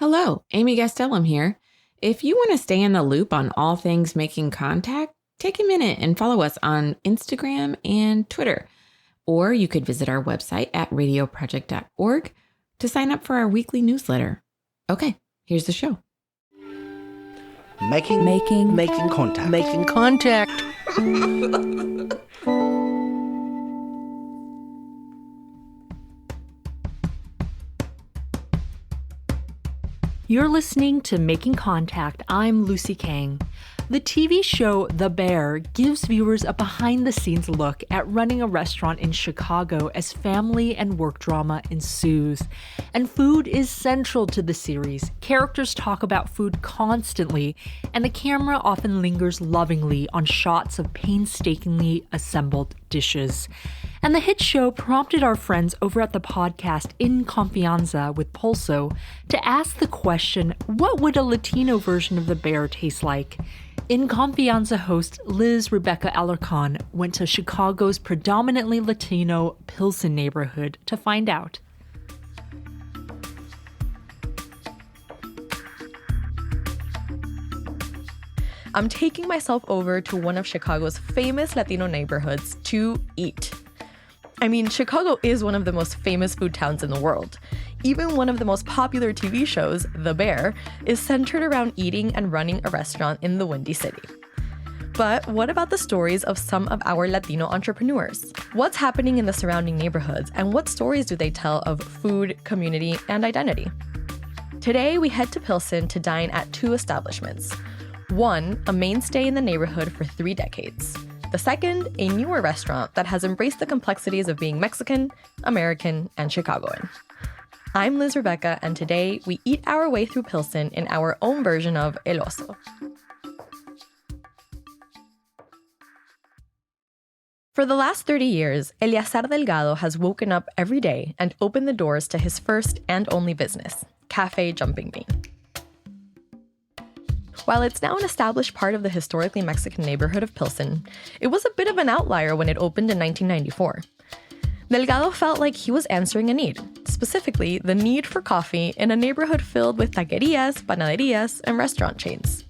Hello, Amy Gastelum here. If you want to stay in the loop on all things making contact, take a minute and follow us on Instagram and Twitter. Or you could visit our website at radioproject.org to sign up for our weekly newsletter. Okay, here's the show. Making contact. Making contact. You're listening to Making Contact. I'm Lucy Kang. The TV show The Bear gives viewers a behind-the-scenes look at running a restaurant in Chicago as family and work drama ensues. And food is central to the series. Characters talk about food constantly, and the camera often lingers lovingly on shots of painstakingly assembled dishes. And the hit show prompted our friends over at the podcast In Confianza with Pulso to ask the question, what would a Latino version of The Bear taste like? In Confianza host Liz Rebecca Alarcón went to Chicago's predominantly Latino Pilsen neighborhood to find out. I'm taking myself over to one of Chicago's famous Latino neighborhoods to eat. I mean, Chicago is one of the most famous food towns in the world. Even one of the most popular TV shows, The Bear, is centered around eating and running a restaurant in the Windy City. But what about the stories of some of our Latino entrepreneurs? What's happening in the surrounding neighborhoods, and what stories do they tell of food, community, and identity? Today, we head to Pilsen to dine at two establishments. One, a mainstay in the neighborhood for 3 decades. The second, a newer restaurant that has embraced the complexities of being Mexican, American, and Chicagoan. I'm Liz Rebecca, and today we eat our way through Pilsen in our own version of El Oso. For the last 30 years, Eleazar Delgado has woken up every day and opened the doors to his first and only business, Cafe Jumping Bean. While it's now an established part of the historically Mexican neighborhood of Pilsen, it was a bit of an outlier when it opened in 1994. Delgado felt like he was answering a need, specifically the need for coffee in a neighborhood filled with taquerias, panaderias, and restaurant chains.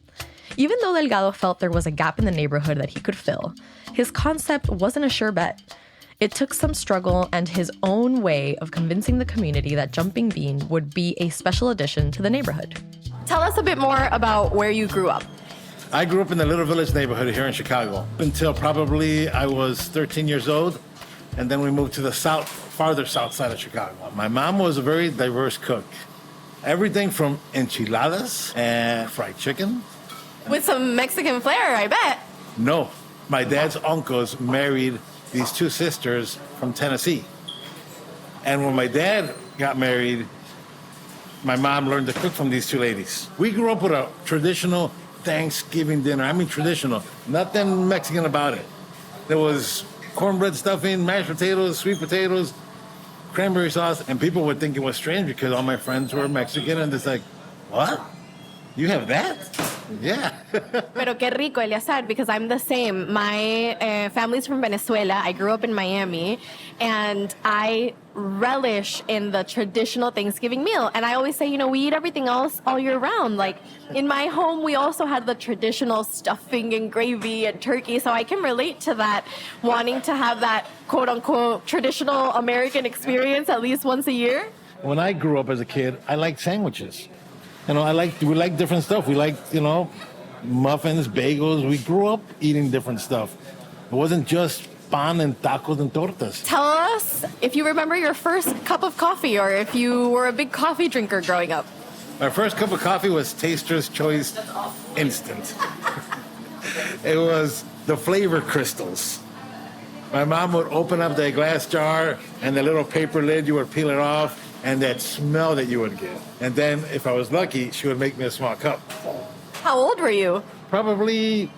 Even though Delgado felt there was a gap in the neighborhood that he could fill, his concept wasn't a sure bet. It took some struggle and his own way of convincing the community that Jumping Bean would be a special addition to the neighborhood. Tell us a bit more about where you grew up. I grew up in the Little Village neighborhood here in Chicago until probably I was 13 years old, and then we moved to the farther south side of Chicago. My mom was a very diverse cook. Everything from enchiladas and fried chicken. With some Mexican flair, I bet. No, my dad's uncles married these two sisters from Tennessee. And when my dad got married, my mom learned to cook from these two ladies. We grew up with a traditional Thanksgiving dinner. I mean traditional, nothing Mexican about it. There was cornbread stuffing, mashed potatoes, sweet potatoes, cranberry sauce, and people would think it was strange because all my friends were Mexican, and it's like, what? You have that? Yeah. Pero qué rico, Eleazar, because I'm the same. My family's from Venezuela. I grew up in Miami, and I relish in the traditional Thanksgiving meal. And I always say, we eat everything else all year round. Like, in my home, we also had the traditional stuffing and gravy and turkey, so I can relate to that, wanting to have that quote-unquote traditional American experience at least once a year. When I grew up as a kid, I liked sandwiches. We like different stuff. We liked, muffins, bagels. We grew up eating different stuff. It wasn't just pan and tacos and tortas. Tell us if you remember your first cup of coffee or if you were a big coffee drinker growing up. My first cup of coffee was Taster's Choice Instant. It was the flavor crystals. My mom would open up the glass jar and the little paper lid, you would peel it off, and that smell that you would get. And then, if I was lucky, she would make me a small cup. How old were you? Probably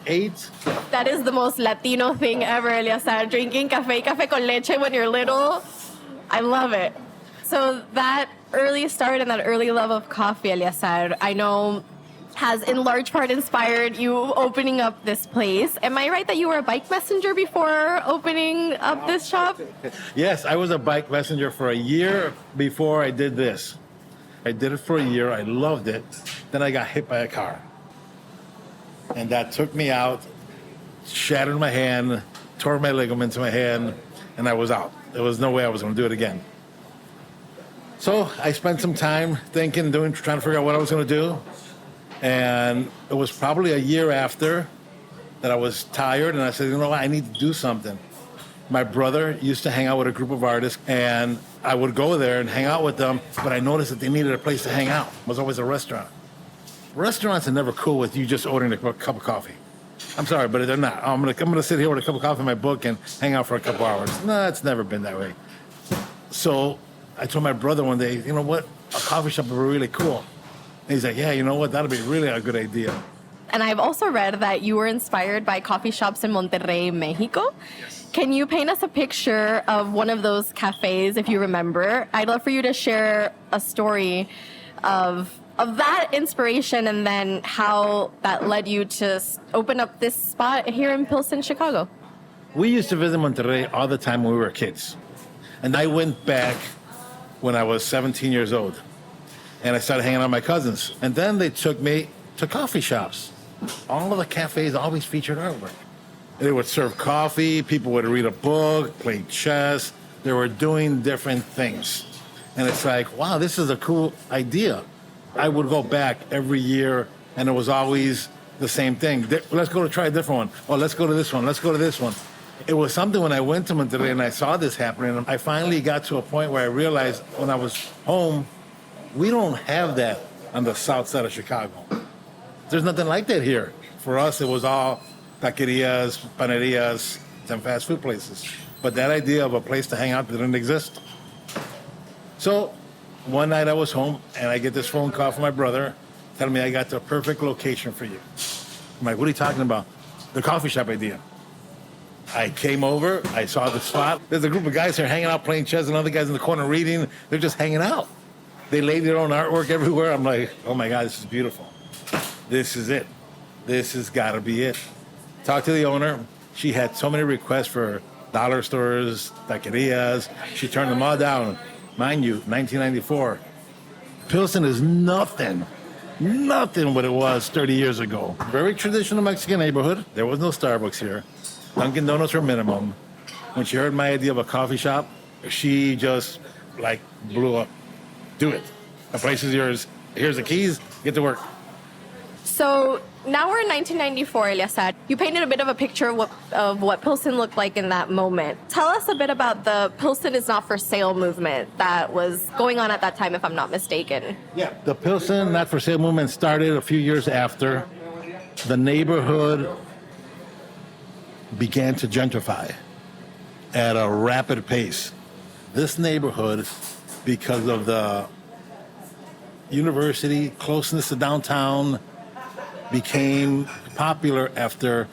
8. That is the most Latino thing ever, Eleazar. Drinking café con leche when you're little. I love it. So that early start and that early love of coffee, Eleazar, I know has in large part inspired you opening up this place. Am I right that you were a bike messenger before opening up this shop? Yes, I was a bike messenger for a year before I did this. I did it for a year. I loved it. Then I got hit by a car. And that took me out, shattered my hand, tore my ligaments in my hand, and I was out. There was no way I was going to do it again. So I spent some time thinking, trying to figure out what I was going to do. And it was probably a year after that I was tired, and I said, you know what, I need to do something. My brother used to hang out with a group of artists, and I would go there and hang out with them, but I noticed that they needed a place to hang out. It was always a restaurant. Restaurants are never cool with you just ordering a cup of coffee. I'm sorry, but they're not. I'm gonna sit here with a cup of coffee in my book and hang out for a couple hours. No, it's never been that way. So I told my brother one day, you know what, a coffee shop would be really cool. And he's like, yeah, you know what, that'll be really a good idea. And I've also read that you were inspired by coffee shops in Monterrey, Mexico. Yes. Can you paint us a picture of one of those cafes, if you remember? I'd love for you to share a story of that inspiration and then how that led you to open up this spot here in Pilsen, Chicago. We used to visit Monterrey all the time when we were kids. And I went back when I was 17 years old. And I started hanging out with my cousins. And then they took me to coffee shops. All of the cafes always featured artwork. They would serve coffee, people would read a book, play chess. They were doing different things. And it's like, wow, this is a cool idea. I would go back every year, and it was always the same thing. Let's go to try a different one. Oh, let's go to this one. Let's go to this one. It was something when I went to Monterrey and I saw this happening. I finally got to a point where I realized when I was home, we don't have that on the south side of Chicago. There's nothing like that here. For us, it was all taquerias, panerias, and fast food places. But that idea of a place to hang out didn't exist. So one night I was home, and I get this phone call from my brother telling me I got the perfect location for you. I'm like, what are you talking about? The coffee shop idea. I came over, I saw the spot. There's a group of guys here hanging out playing chess and other guys in the corner reading. They're just hanging out. They laid their own artwork everywhere. I'm like, oh my God, this is beautiful. This is it. This has got to be it. Talked to the owner. She had so many requests for dollar stores, taquerias. She turned them all down. Mind you, 1994. Pilsen is nothing what it was 30 years ago. Very traditional Mexican neighborhood. There was no Starbucks here. Dunkin' Donuts were minimum. When she heard my idea of a coffee shop, she just blew up. Do it. The place is yours. Here's the keys. Get to work. So now we're in 1994, Eleazar. You painted a bit of a picture of what Pilsen looked like in that moment. Tell us a bit about the Pilsen is not for sale movement that was going on at that time, if I'm not mistaken. Yeah, the Pilsen not for sale movement started a few years after. The neighborhood began to gentrify at a rapid pace. This neighborhood, because of the university, closeness to downtown, became popular after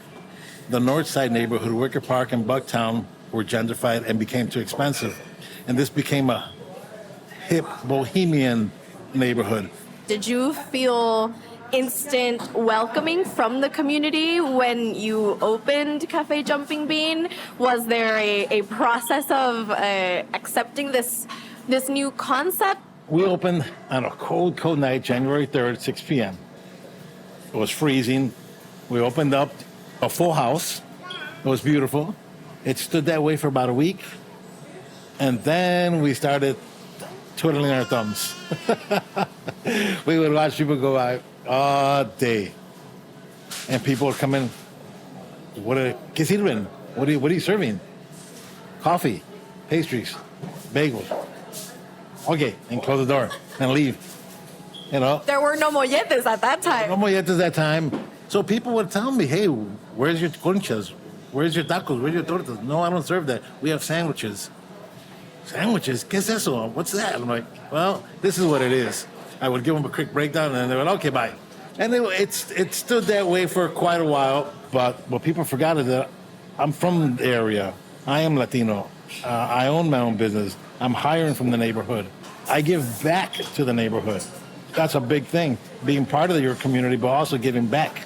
the North Side neighborhood, Wicker Park and Bucktown, were gentrified and became too expensive. And this became a hip bohemian neighborhood. Did you feel instant welcoming from the community when you opened Cafe Jumping Bean? Was there a process of accepting this new concept? We opened on a cold night, January 3rd, 6 p.m. It was freezing. We opened up a full house. It was beautiful. It stood that way for about a week. And then we started twiddling our thumbs. We would watch people go by all day. And people would come in, ¿qué sirven? What are you serving? Coffee, pastries, bagels. Okay, and close the door and leave. You know? There were no molletes at that time. No molletes at that time. So people would tell me, hey, where's your conchas? Where's your tacos? Where's your tortas? No, I don't serve that. We have sandwiches. Sandwiches? ¿Qué es eso? What's that? I'm like, well, this is what it is. I would give them a quick breakdown, and they would, okay, bye. And it stood that way for quite a while, but what people forgot is that I'm from the area. I am Latino. I own my own business. I'm hiring from the neighborhood. I give back to the neighborhood. That's a big thing, being part of your community, but also giving back.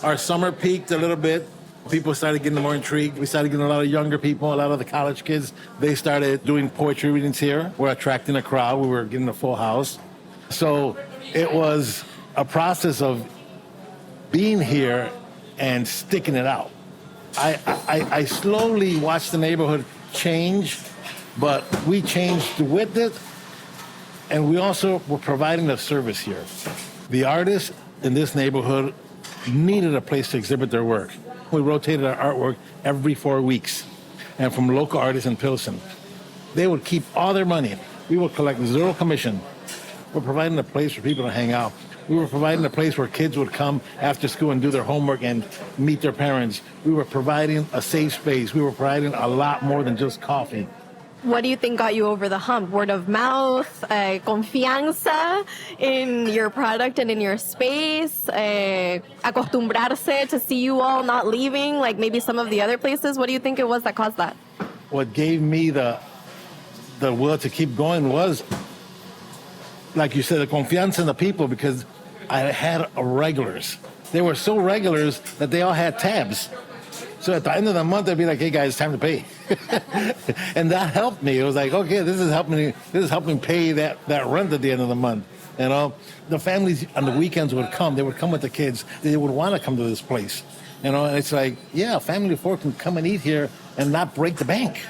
Our summer peaked a little bit. People started getting more intrigued. We started getting a lot of younger people, a lot of the college kids. They started doing poetry readings here. We're attracting a crowd. We were getting a full house. So it was a process of being here and sticking it out. I slowly watched the neighborhood change, but we changed with it, and we also were providing a service here. The artists in this neighborhood needed a place to exhibit their work. We rotated our artwork every 4 weeks, and from local artists in Pilsen. They would keep all their money. We would collect zero commission. We're providing a place for people to hang out. We were providing a place where kids would come after school and do their homework and meet their parents. We were providing a safe space. We were providing a lot more than just coffee. What do you think got you over the hump? Word of mouth, confianza in your product and in your space, acostumbrarse to see you all not leaving, like maybe some of the other places? What do you think it was that caused that? What gave me the will to keep going was, like you said, the confianza in the people, because I had regulars. They were so regulars that they all had tabs. So at the end of the month, they'd be like, "Hey guys, it's time to pay," and that helped me. It was like, okay, this is helping pay that rent at the end of the month. You know, the families on the weekends would come. They would come with the kids. They would want to come to this place. You know, and it's like, yeah, family of four can come and eat here and not break the bank.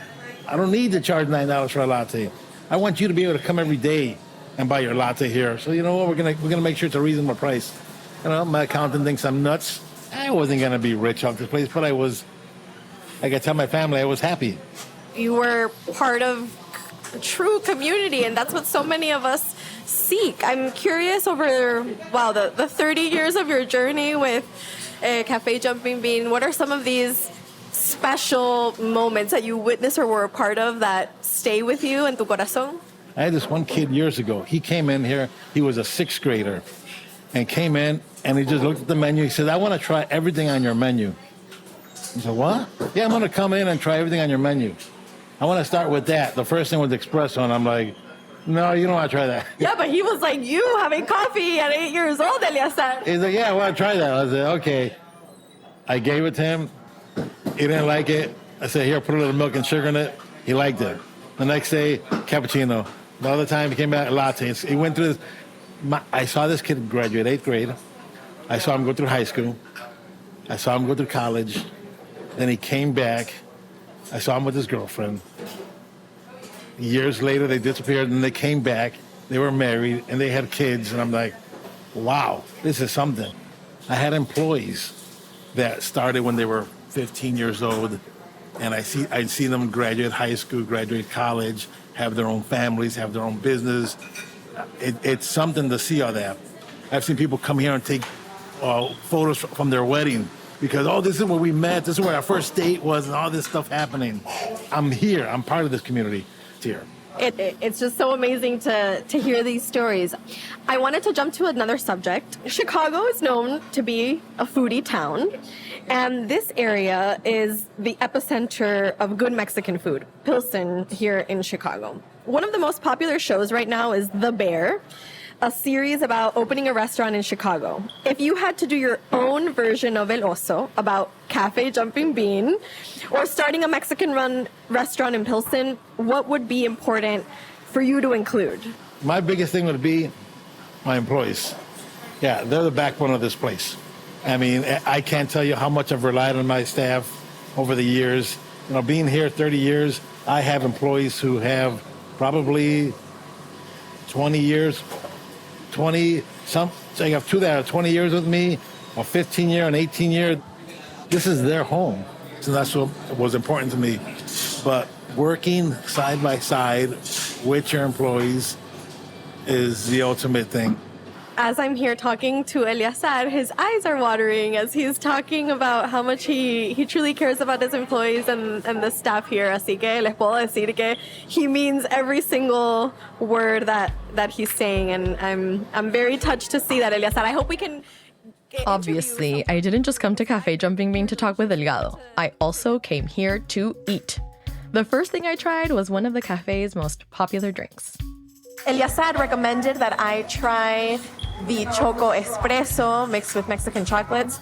I don't need to charge $9 for a latte. I want you to be able to come every day and buy your latte here. So you know what? We're gonna make sure it's a reasonable price. You know, my accountant thinks I'm nuts. I wasn't gonna be rich off this place, but I was. Like I tell my family, I was happy. You were part of a true community, and that's what so many of us seek. I'm curious over, wow, the 30 years of your journey with Cafe Jumping Bean, what are some of these special moments that you witnessed or were a part of that stay with you en tu corazón? I had this one kid years ago. He came in here. He was a 6th grader and came in and he just looked at the menu. He said, "I want to try everything on your menu." I said, "What?" "Yeah, I'm going to come in and try everything on your menu. I want to start with that." The first thing was espresso, and I'm like, "No, you don't want to try that." Yeah, but he was like you having coffee at 8 years old, Eleazar. He's like, "Yeah, I want to try that." I said, "Okay." I gave it to him. He didn't like it. I said, "Here, put a little milk and sugar in it." He liked it. The next day, cappuccino. The other time, he came back, lattes. He went through this. I saw this kid graduate 8th grade. I saw him go through high school. I saw him go through college. Then he came back. I saw him with his girlfriend. Years later, they disappeared, and they came back. They were married, and they had kids. And I'm like, wow, this is something. I had employees that started when they were 15 years old, and I'd see them graduate high school, graduate college, have their own families, have their own business. It's something to see all that. I've seen people come here and take photos from their wedding because, oh, this is where we met, this is where our first date was, and all this stuff happening. I'm here. I'm part of this community. It's here. It's just so amazing to hear these stories. I wanted to jump to another subject. Chicago is known to be a foodie town, and this area is the epicenter of good Mexican food, Pilsen, here in Chicago. One of the most popular shows right now is The Bear, a series about opening a restaurant in Chicago. If you had to do your own version of El Oso about Cafe Jumping Bean or starting a Mexican-run restaurant in Pilsen, what would be important for you to include? My biggest thing would be my employees. Yeah, they're the backbone of this place. I mean, I can't tell you how much I've relied on my staff over the years. You know, being here 30 years, I have employees who have probably 20 years, so I have two that are 20 years with me, or 15 year and 18 year. This is their home. So that's what was important to me. But working side by side with your employees is the ultimate thing. As I'm here talking to Eleazar, his eyes are watering as he's talking about how much he truly cares about his employees and the staff here. Así que les puedo decir que he means every single word that he's saying, and I'm very touched to see that, Eleazar. I hope we can. Obviously, I didn't just come to Cafe Jumping Bean to talk with Delgado. I also came here to eat. The first thing I tried was one of the cafe's most popular drinks. Eleazar recommended that I try the Choco Espresso mixed with Mexican chocolates.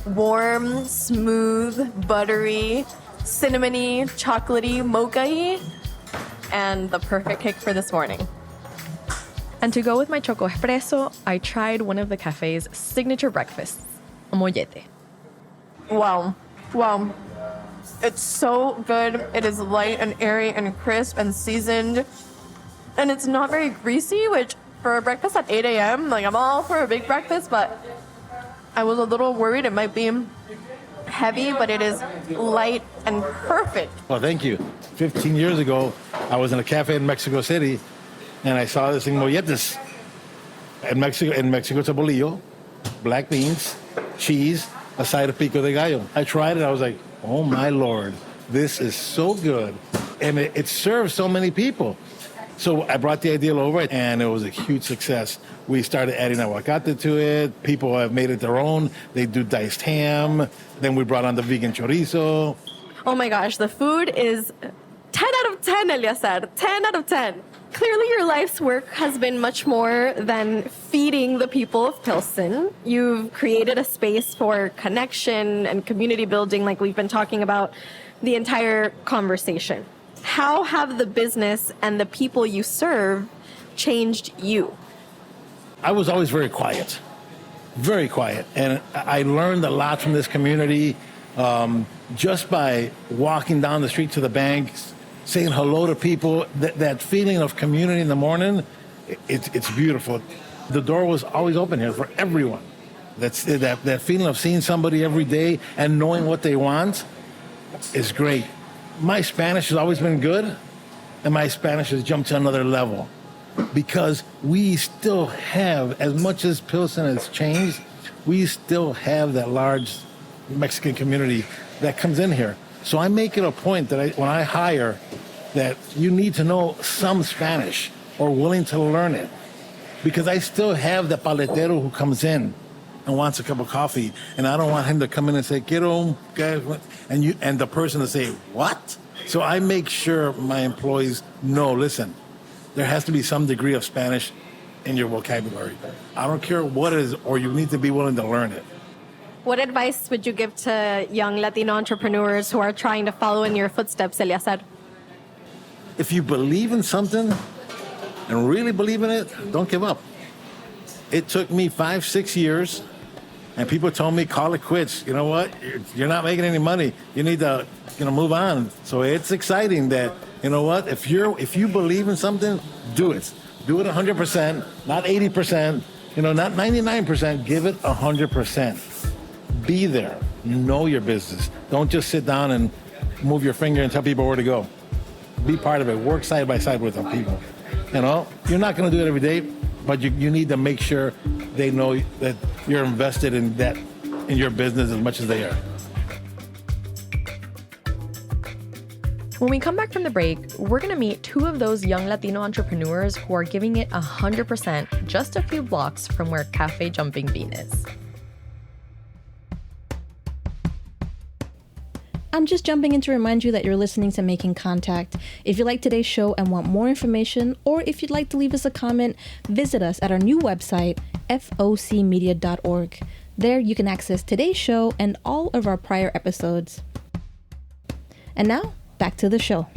Warm, smooth, buttery, cinnamony, chocolatey, mocha-y. and the perfect kick for this morning. And to go with my choco espresso, I tried one of the cafe's signature breakfasts, a mollete. Wow. It's so good. It is light and airy and crisp and seasoned. And it's not very greasy, which for a breakfast at 8 a.m., like I'm all for a big breakfast, but I was a little worried it might be heavy, but it is light and perfect. Well, thank you. 15 years ago, I was in a cafe in Mexico City, and I saw this thing, molletes. In Mexico, it's a bolillo, black beans, cheese, a side of pico de gallo. I tried it. I was like, oh, my Lord, this is so good. And it serves so many people. So I brought the idea over, and it was a huge success. We started adding aguacate to it. People have made it their own. They do diced ham. Then we brought on the vegan chorizo. Oh my gosh, the food is 10 out of 10, Eleazar. 10 out of 10. Clearly, your life's work has been much more than feeding the people of Pilsen. You've created a space for connection and community building, like we've been talking about the entire conversation. How have the business and the people you serve changed you? I was always very quiet. And I learned a lot from this community just by walking down the street to the banks, saying hello to people. That feeling of community in the morning, it's beautiful. The door was always open here for everyone. That feeling of seeing somebody every day and knowing what they want is great. My Spanish has always been good, and my Spanish has jumped to another level because we still have, as much as Pilsen has changed, we still have that large Mexican community that comes in here. So I make it a point that when I hire, that you need to know some Spanish or willing to learn it, because I still have the paletero who comes in and wants a cup of coffee, and I don't want him to come in and say, quiero, and the person to say, what? So I make sure my employees know, listen, there has to be some degree of Spanish in your vocabulary. I don't care what it is, or you need to be willing to learn it. What advice would you give to young Latino entrepreneurs who are trying to follow in your footsteps, Eleazar? If you believe in something and really believe in it, don't give up. It took me 5-6 years, and people told me, call it quits. You know what? You're not making any money. You need to, move on. So it's exciting that, you know what? If you believe in something, do it. Do it 100%, not 80%, not 99%. Give it 100%. Be there. Know your business. Don't just sit down and move your finger and tell people where to go. Be part of it. Work side by side with them people. You're not going to do it every day, but you need to make sure they know that you're invested in your business as much as they are. When we come back from the break, we're going to meet two of those young Latino entrepreneurs who are giving it 100% just a few blocks from where Cafe Jumping Bean is. I'm just jumping in to remind you that you're listening to Making Contact. If you like today's show and want more information, or if you'd like to leave us a comment, visit us at our new website, focmedia.org. There you can access today's show and all of our prior episodes. And now, back to the show.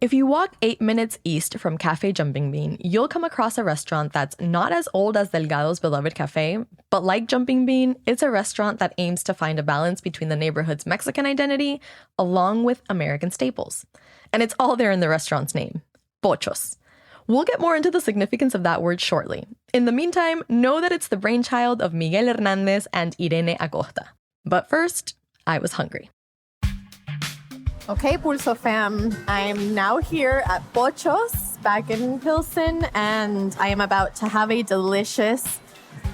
If you walk 8 minutes east from Cafe Jumping Bean, you'll come across a restaurant that's not as old as Delgado's beloved cafe, but like Jumping Bean, it's a restaurant that aims to find a balance between the neighborhood's Mexican identity along with American staples. And it's all there in the restaurant's name, Pochos. We'll get more into the significance of that word shortly. In the meantime, know that it's the brainchild of Miguel Hernandez and Irene Acosta. But first, I was hungry. Okay, Pulso fam, I'm now here at Pochos, back in Pilsen, and I am about to have a delicious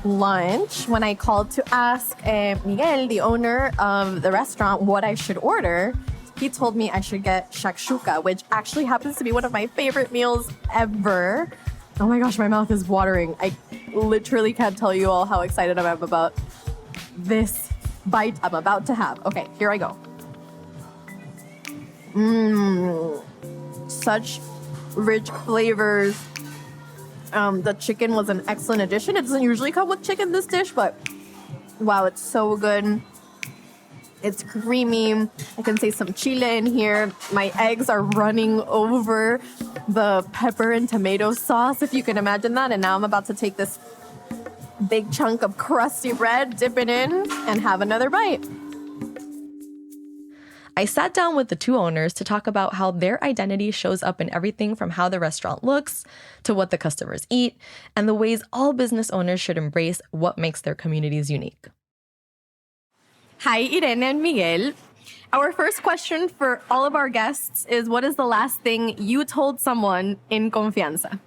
lunch. When I called to ask Miguel, the owner of the restaurant, what I should order, he told me I should get shakshuka, which actually happens to be one of my favorite meals ever. Oh my gosh, my mouth is watering. I literally can't tell you all how excited I am about this bite I'm about to have. Okay, here I go. Such rich flavors. The chicken was an excellent addition. It doesn't usually come with chicken, this dish, but wow, it's so good. It's creamy. I can say some chile in here. My eggs are running over the pepper and tomato sauce, if you can imagine that. And now I'm about to take this big chunk of crusty bread, dip it in, and have another bite. I sat down with the two owners to talk about how their identity shows up in everything from how the restaurant looks to what the customers eat, and the ways all business owners should embrace what makes their communities unique. Hi, Irene and Miguel. Our first question for all of our guests is, what is the last thing you told someone in Confianza?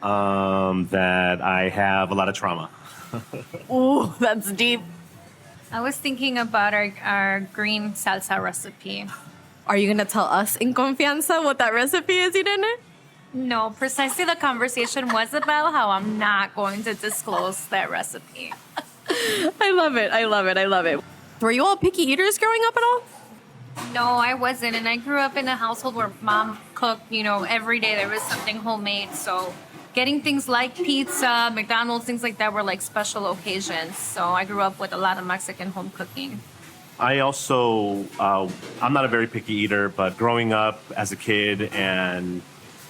That I have a lot of trauma. Ooh, that's deep. I was thinking about our green salsa recipe. Are you going to tell us in Confianza what that recipe is, Irene? No, precisely the conversation was about how I'm not going to disclose that recipe. I love it. I love it. I love it. Were you all picky eaters growing up at all? No, I wasn't. And I grew up in a household where mom cooked, every day there was something homemade. So getting things like pizza, McDonald's, things like that were like special occasions. So I grew up with a lot of Mexican home cooking. I also, I'm not a very picky eater, but growing up as a kid and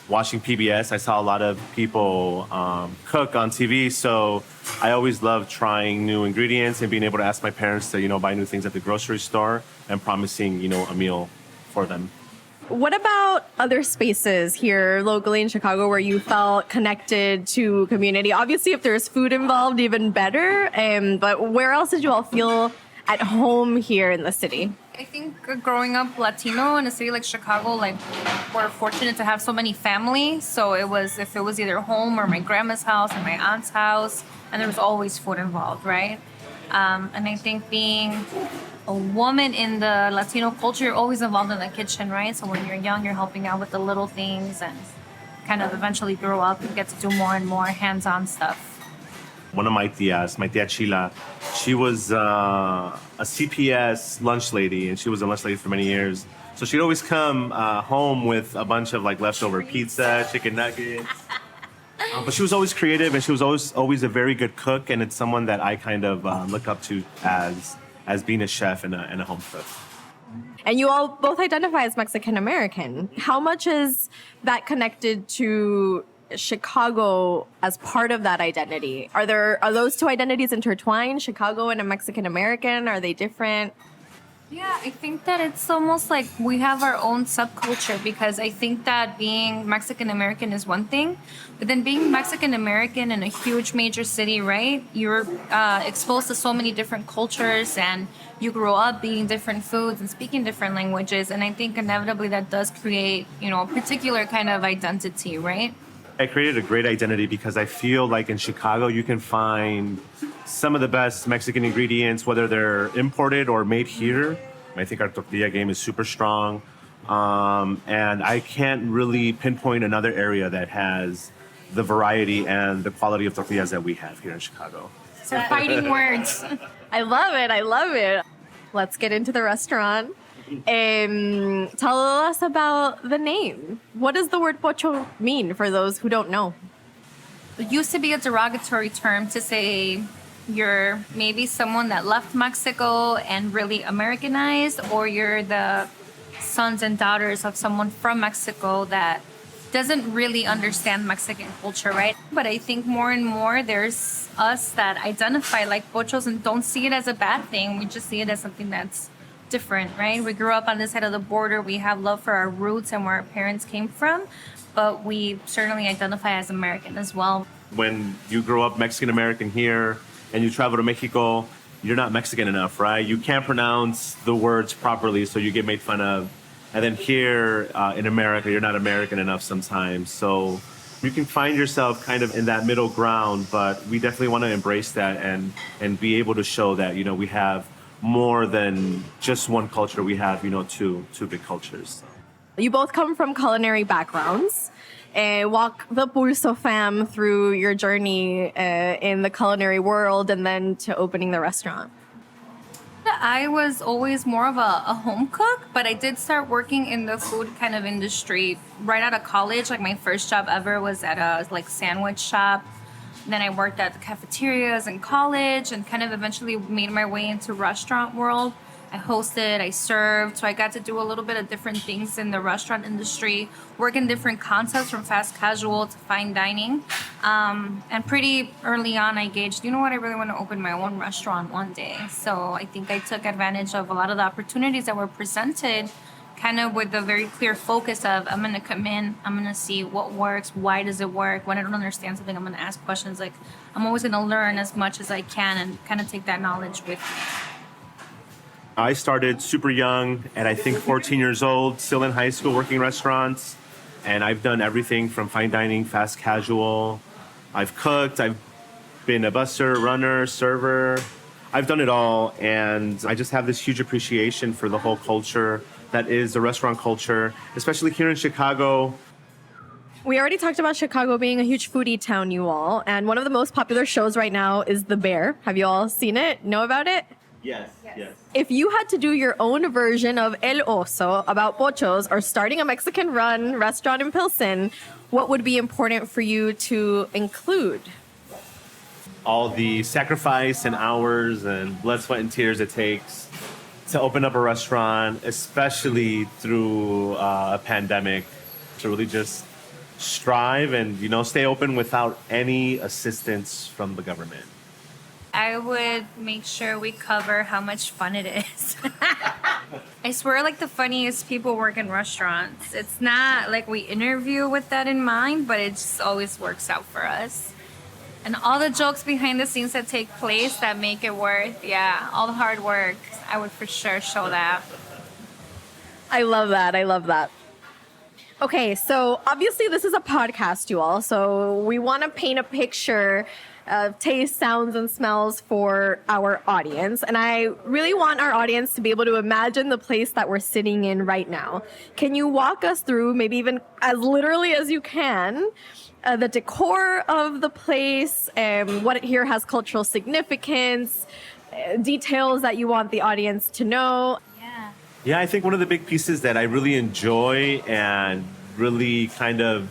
watching PBS, I saw a lot of people cook on TV. So I always loved trying new ingredients and being able to ask my parents to, buy new things at the grocery store and promising, a meal for them. What about other spaces here locally in Chicago where you felt connected to community? Obviously, if there's food involved, even better. But where else did you all feel at home here in the city? I think growing up Latino in a city like Chicago, we're fortunate to have so many families. So if it was either home or my grandma's house or my aunt's house, and there was always food involved, right? And I think being a woman in the Latino culture, you're always involved in the kitchen, right? So when you're young, you're helping out with the little things and kind of eventually grow up and get to do more and more hands-on stuff. One of my tias, my tia Chila, she was a CPS lunch lady, and she was a lunch lady for many years. So she'd always come home with a bunch of leftover pizza, chicken nuggets. But she was always creative, and she was always a very good cook, and it's someone that I kind of look up to as being a chef and a home cook. And you all both identify as Mexican American. How much is that connected to Chicago as part of that identity? Are those two identities intertwined, Chicago and a Mexican American? Are they different? Yeah, I think that it's almost like we have our own subculture, because I think that being Mexican American is one thing, but then being Mexican American in a huge major city, right? You're exposed to so many different cultures, and you grow up eating different foods and speaking different languages, and I think inevitably that does create, a particular kind of identity, right? I created a great identity because I feel like in Chicago you can find some of the best Mexican ingredients, whether they're imported or made here. I think our tortilla game is super strong. And I can't really pinpoint another area that has the variety and the quality of tortillas that we have here in Chicago. So fighting words. I love it. I love it. Let's get into the restaurant. Tell us about the name. What does the word pocho mean for those who don't know? It used to be a derogatory term to say you're maybe someone that left Mexico and really Americanized, or you're the sons and daughters of someone from Mexico that doesn't really understand Mexican culture, right? But I think more and more there's us that identify like pochos and don't see it as a bad thing. We just see it as something that's different, right? We grew up on this side of the border. We have love for our roots and where our parents came from, but we certainly identify as American as well. When you grow up Mexican American here and you travel to Mexico, you're not Mexican enough, right? You can't pronounce the words properly, so you get made fun of. And then here in America, you're not American enough sometimes. So you can find yourself kind of in that middle ground, but we definitely want to embrace that and be able to show that, we have more than just one culture. We have, two big cultures. You both come from culinary backgrounds. Walk the Pulso fam through your journey in the culinary world and then to opening the restaurant. I was always more of a home cook, but I did start working in the food kind of industry right out of college. Like my first job ever was at a sandwich shop. Then I worked at the cafeterias in college and kind of eventually made my way into restaurant world. I hosted, I served, so I got to do a little bit of different things in the restaurant industry, work in different concepts from fast casual to fine dining. And pretty early on, I gauged, you know what, I really want to open my own restaurant one day. So I think I took advantage of a lot of the opportunities that were presented, kind of with a very clear focus of, I'm going to come in, I'm going to see what works, why does it work. When I don't understand something, I'm going to ask questions. Like, I'm always going to learn as much as I can and kind of take that knowledge with me. I started super young at I think 14 years old, still in high school working restaurants. And I've done everything from fine dining, fast casual. I've cooked, I've been a busser, runner, server. I've done it all. And I just have this huge appreciation for the whole culture that is the restaurant culture, especially here in Chicago. We already talked about Chicago being a huge foodie town, you all. And one of the most popular shows right now is The Bear. Have you all seen it? Know about it? Yes. If you had to do your own version of El Oso about Pochos or starting a Mexican-run restaurant in Pilsen, what would be important for you to include? All the sacrifice and hours and blood, sweat, and tears it takes to open up a restaurant, especially through a pandemic, to really just strive and, stay open without any assistance from the government. I would make sure we cover how much fun it is. I swear, like, the funniest people work in restaurants. It's not like we interview with that in mind, but it just always works out for us. And all the jokes behind the scenes that take place that make it worth, all the hard work, I would for sure show that. I love that. Okay, so obviously this is a podcast, you all, so we want to paint a picture of taste, sounds, and smells for our audience. And I really want our audience to be able to imagine the place that we're sitting in right now. Can you walk us through, maybe even as literally as you can, the decor of the place, what it here has cultural significance, details that you want the audience to know? Yeah, I think one of the big pieces that I really enjoy and really kind of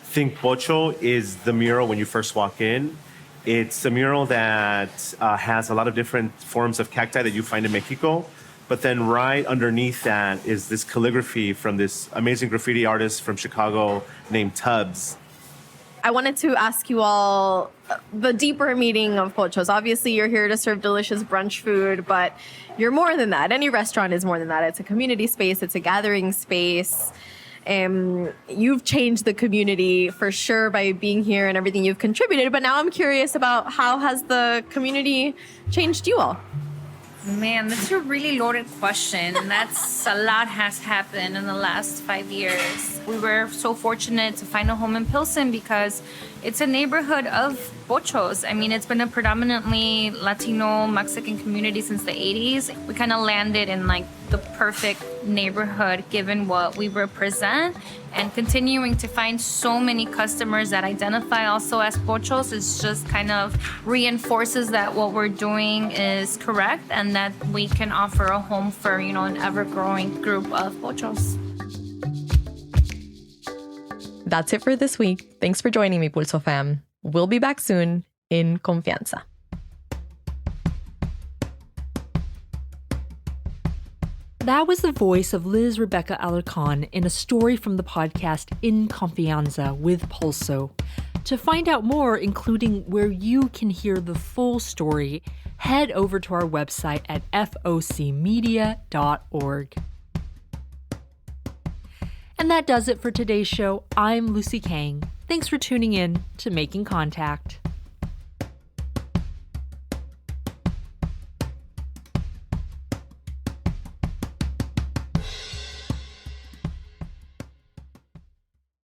think Pocho is the mural when you first walk in. It's a mural that has a lot of different forms of cacti that you find in Mexico. But then right underneath that is this calligraphy from this amazing graffiti artist from Chicago named Tubbs. I wanted to ask you all the deeper meaning of Pochos. Obviously, you're here to serve delicious brunch food, but you're more than that. Any restaurant is more than that. It's a community space. It's a gathering space. You've changed the community for sure by being here and everything you've contributed. But now I'm curious about how has the community changed you all? Man, that's a really loaded question. And that's a lot has happened in the last 5 years. We were so fortunate to find a home in Pilsen because it's a neighborhood of Pochos. I mean, it's been a predominantly Latino Mexican community since the 80s. We kind of landed in like the perfect neighborhood given what we represent, and continuing to find so many customers that identify also as Pochos is just kind of reinforces that what we're doing is correct and that we can offer a home for, an ever-growing group of Pochos. That's it for this week. Thanks for joining me, Pulso fam. We'll be back soon. In Confianza. That was the voice of Liz Rebecca Alarcón in a story from the podcast In Confianza with Pulso. To find out more, including where you can hear the full story, head over to our website at focmedia.org. And that does it for today's show. I'm Lucy Kang. Thanks for tuning in to Making Contact.